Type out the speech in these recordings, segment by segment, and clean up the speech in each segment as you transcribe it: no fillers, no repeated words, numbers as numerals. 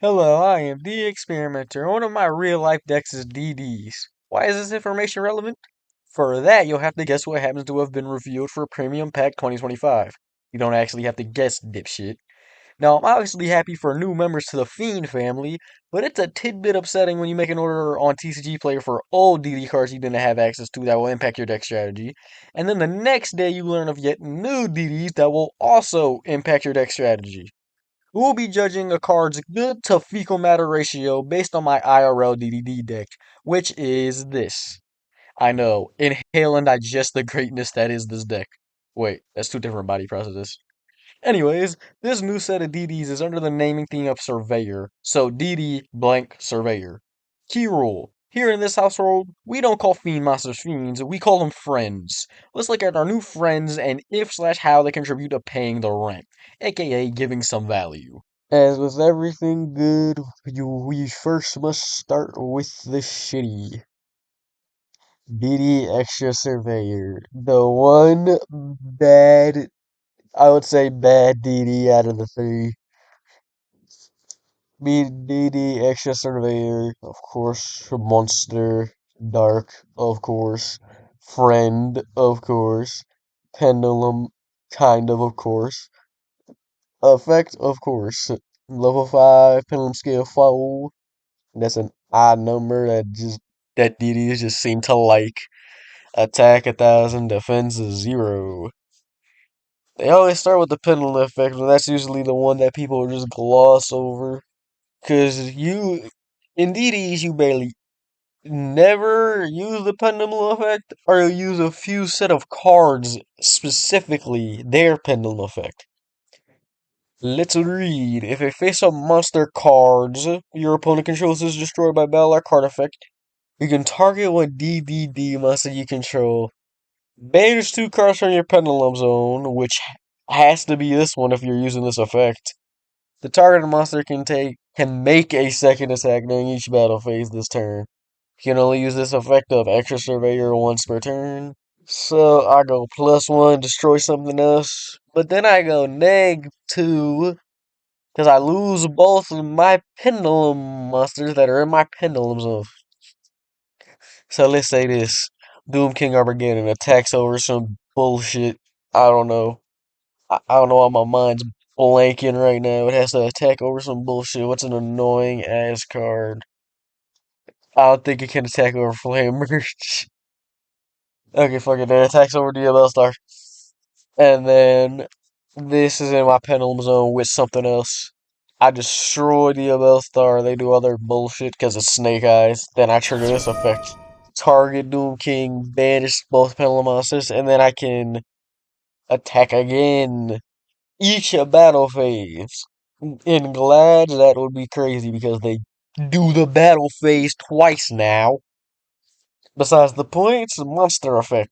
Hello, I am the Experimenter. One of my real life decks is DDs. Why is this information relevant? For that, you'll have to guess what happens to have been revealed for Premium Pack 2025. You don't actually have to guess, dipshit. Now, I'm obviously happy for new members to the Fiend family, but it's a tidbit upsetting when you make an order on TCG Player for old DD cards you didn't have access to that will impact your deck strategy, and then the next day you learn of yet new DDs that will also impact your deck strategy. We'll be judging a card's good to fecal matter ratio based on my IRL DDD deck, which is this. I know, inhale and digest the greatness that is this deck. Wait, that's two different body processes. Anyways, this new set of DDs is under the naming theme of Surveyor, so DD blank Surveyor. Key rule. Here in this household, we don't call fiend monsters fiends, we call them friends. Let's look at our new friends and if slash how they contribute to paying the rent, aka giving some value. As with everything good, we first must start with the shitty. DD Extra Surveyor. The one bad, I would say bad DD out of the three. DD Extra Surveyor, of course. Monster, Dark, of course. Friend, of course. Pendulum, kind of course. Effect, of course. Level 5, Pendulum Scale 4. That's an odd number that DDs just seem to like. Attack 1,000, defense 0. They always start with the pendulum effect, and that's usually the one that people just gloss over. Cause in DDs, you barely never use the pendulum effect, or you use a few set of cards specifically their pendulum effect. Let's read. If a face-up monster cards your opponent controls is destroyed by battle or card effect, you can target one DDD monster you control. Banish two cards from your pendulum zone, which has to be this one if you're using this effect. The targeted monster can make a second attack during each battle phase this turn. You can only use this effect of Extra Surveyor once per turn. So I go +1, destroy something else. But then I go -2, because I lose both of my pendulum monsters that are in my pendulum zone. So let's say this. Doom King Armageddon attacks over some bullshit. I don't know. I don't know why my mind's blanking right now. It has to attack over some bullshit. What's an annoying ass card? I don't think it can attack over Flame Merge. Okay, fuck it. Then attacks over DLL Star. And then this is in my pendulum zone with something else. I destroy DLL Star. They do other bullshit because it's Snake Eyes. Then I trigger this effect. Target Doom King, banish both pendulum monsters, and then I can attack again each battle phase. In Glad, that would be crazy because they do the battle phase twice now. Besides the points, monster effect.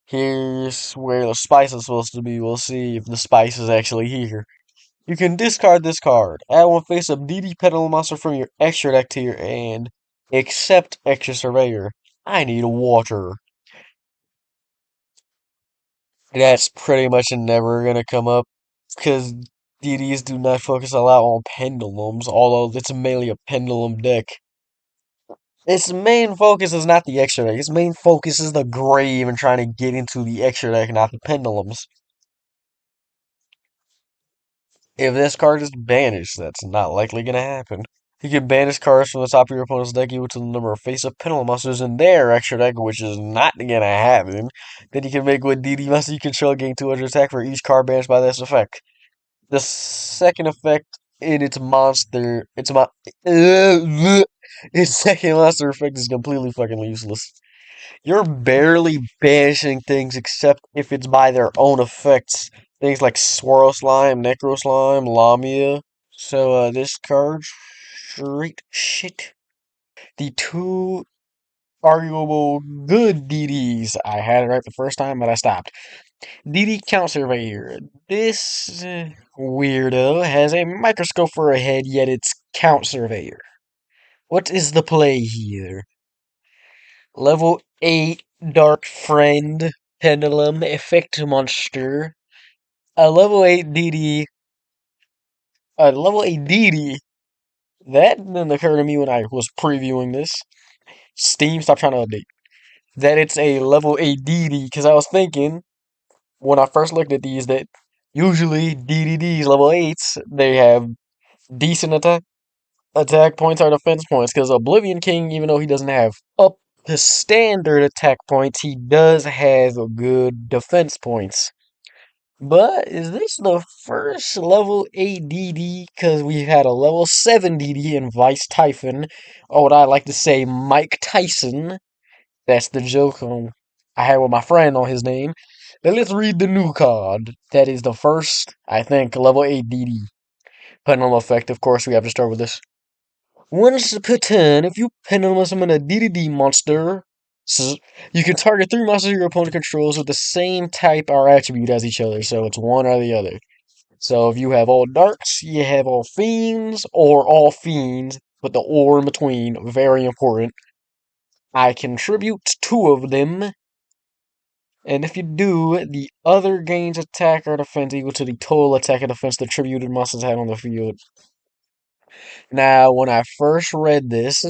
Here's where the spice is supposed to be. We'll see if the spice is actually here. You can discard this card. Add one face up DD Petal Monster from your extra deck to your hand. Except Extra Surveyor. I need water. That's pretty much never gonna come up. Because DDs do not focus a lot on pendulums, although it's mainly a pendulum deck. Its main focus is not the extra deck. Its main focus is the grave and trying to get into the extra deck, not the pendulums. If this card is banished, that's not likely gonna happen. You can banish cards from the top of your opponent's deck equal to the number of face-up pendulum monsters in their extra deck, which is not gonna happen. Then you can make one DD monster you control gain 200 attack for each card banished by this effect. The second effect in its second monster effect is completely fucking useless. You're barely banishing things except if it's by their own effects. Things like Swirl Slime, Necro Slime, Lamia. So this card, straight shit. The two arguable good DDs. I had it right the first time, but I stopped. DD Count Surveyor. This weirdo has a microscope for a head, yet it's Count Surveyor. What is the play here? Level 8 Dark Friend Pendulum Effect Monster. A level 8 DD. A level 8 DD That didn't occur to me when I was previewing this. Steam, stop trying to update. That it's a level 8 DD, because I was thinking when I first looked at these that usually DDDs, level 8s, they have decent attack points or defense points, because Oblivion King, even though he doesn't have up to standard attack points, he does have good defense points. But is this the first level 8 DD? Because we've had a level 7 DD in Vice Typhon, or what I like to say, Mike Tyson. That's the joke I had with my friend on his name. Then let's read the new card. That is the first, I think, level 8 DD. Pendulum effect, of course, we have to start with this. Once per turn, if you pendulum summon a DDD monster, you can target 3 monsters your opponent controls with the same type or attribute as each other, so it's one or the other. So if you have all darks, you have all fiends, or all fiends, but the or in between, very important. I contribute 2 of them, and if you do, the other gains attack or defense equal to the total attack and defense the attributed monsters had on the field. Now, when I first read this,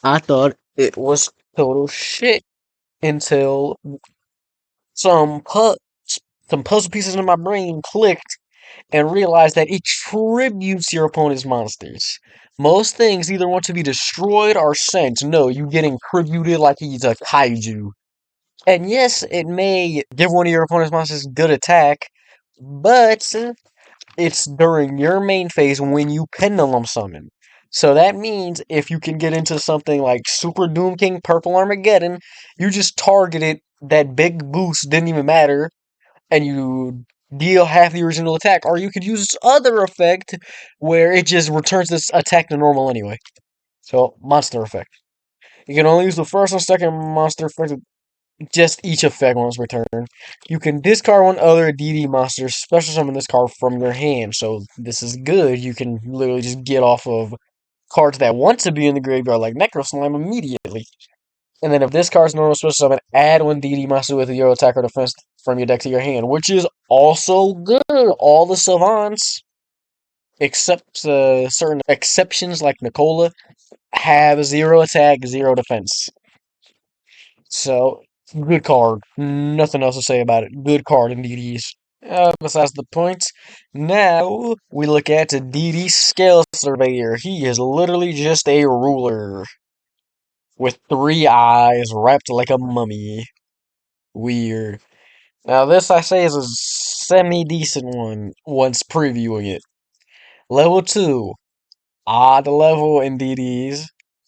I thought it was total shit until some pu- some puzzle pieces in my brain clicked and realized that it tributes your opponent's monsters. Most things either want to be destroyed or sent. No, you getting tributed like he's a kaiju. And yes, it may give one of your opponent's monsters good attack, but it's during your main phase when you pendulum summon. So that means if you can get into something like Super Doom King Purple Armageddon, you just targeted that big boost, didn't even matter, and you deal half the original attack. Or you could use this other effect where it just returns this attack to normal anyway. So, monster effect. You can only use the first and second monster effect, just each effect once per turn. You can discard one other DD monster, special summon this card from your hand. So this is good. You can literally just get off of cards that want to be in the graveyard, like Necro Slime, immediately. And then if this card's normal special summon, add 1 DD monster with your attack or defense from your deck to your hand, which is also good. All the savants, except certain exceptions like Nicola, have 0 attack, 0 defense. So, good card. Nothing else to say about it. Good card in DDs. Besides the points, now we look at the DD Scale Surveyor. He is literally just a ruler with 3 eyes wrapped like a mummy. Weird. Now, this I say is a semi-decent one once previewing it. Level 2, odd level in DDs.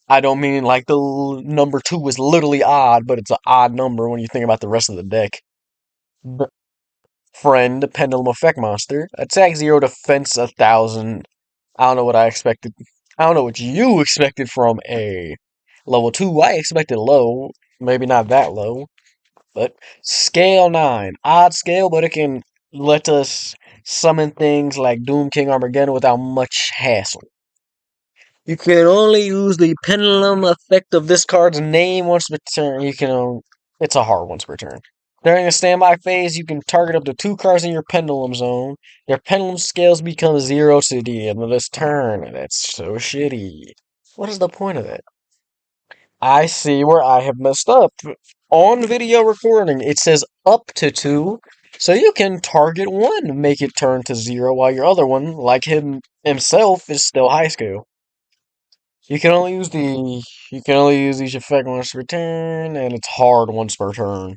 I don't mean like the number 2 is literally odd, but it's an odd number when you think about the rest of the deck. Friend, Pendulum Effect Monster. Attack 0, defense 1,000. I don't know what I expected. I don't know what you expected from a level 2. I expected low. Maybe not that low. But scale 9. Odd scale, but it can let us summon things like Doom King Armageddon without much hassle. You can only use the pendulum effect of this card's name once per turn. It's a hard once per turn. During the standby phase, you can target up to 2 cards in your pendulum zone. Your pendulum scales become 0 to the end of this turn. That's so shitty. What is the point of that? I see where I have messed up. On video recording, it says up to 2, so you can target one, make it turn to 0, while your other one, like himself, is still high scale. You can only use the you can only use each effect once per turn, and it's hard once per turn.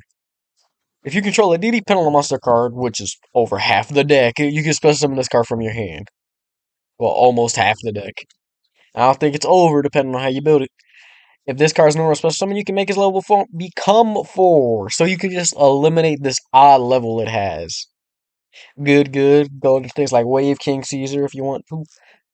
If you control a DD Pendulum Monster card, which is over half the deck, you can special summon this card from your hand. Well, almost half the deck. I don't think it's over, depending on how you build it. If this card's normal special summon, you can make his level 4 become 4. So you can just eliminate this odd level it has. Good, good. Go into things like Wave King Caesar if you want to.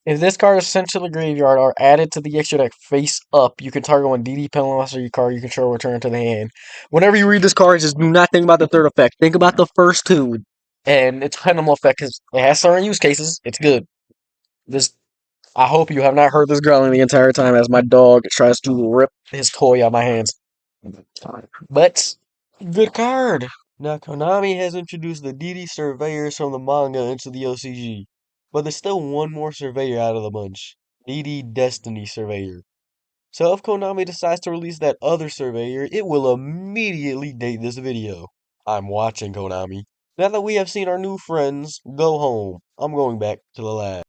If this card is sent to the graveyard or added to the extra deck face up, you can target one DD Pendulum Monster your card you control return to the hand. Whenever you read this card, just do not think about the third effect. Think about the first 2. And it's Pendulum effect because it has certain use cases. It's good. This I hope you have not heard this growling the entire time as my dog tries to rip his toy out of my hands. But good card. Now Konami has introduced the DD Surveyors from the manga into the OCG, but there's still one more Surveyor out of the bunch. needy Destiny Surveyor. So if Konami decides to release that other surveyor, it will immediately date this video. I'm watching Konami. Now that we have seen our new friends go home, I'm going back to the lab.